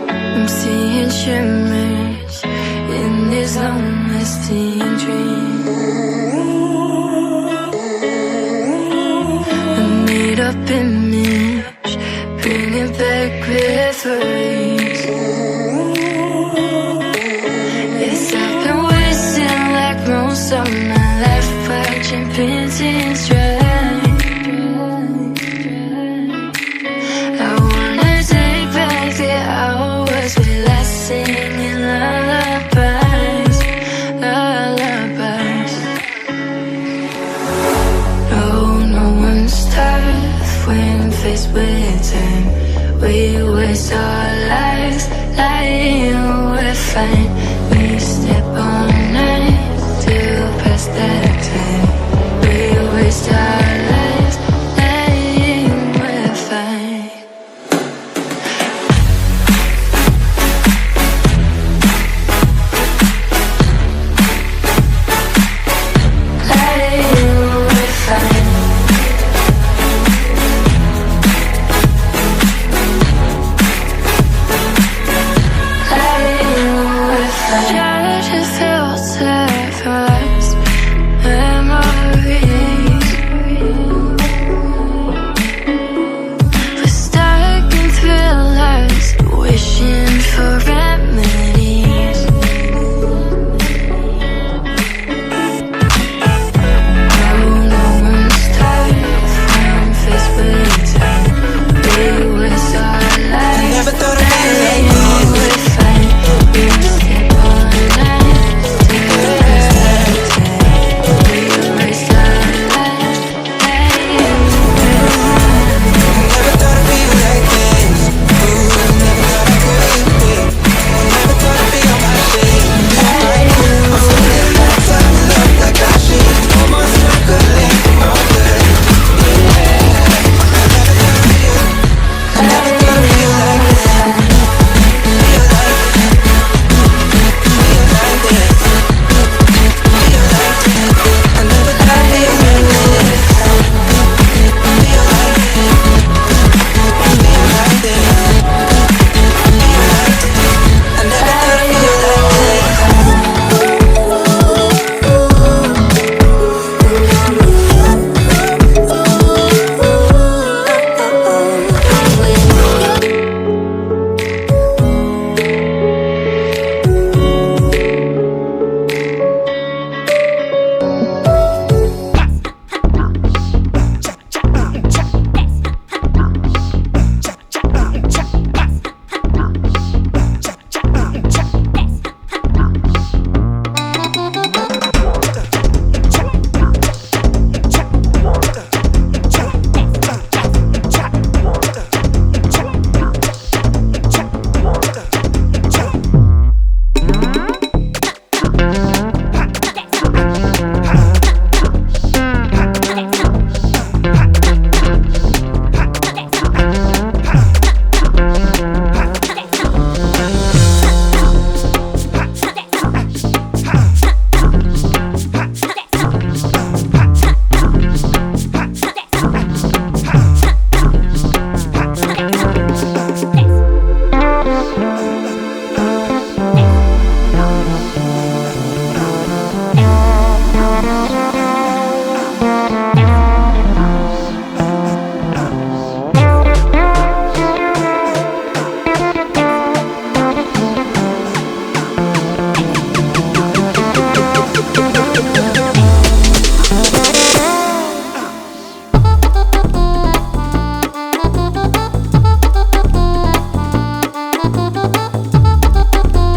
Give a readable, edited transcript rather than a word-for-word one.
I'm seeing shimmers in these long-lasting dreams. A made-up image, bring it back memories. Yes, I've been wasting like most of my life, watching paintings dry. I wanna take back the hours we last singing lullabies, lullabies. No one's tough when faced with time. We waste our lives lying we're fine.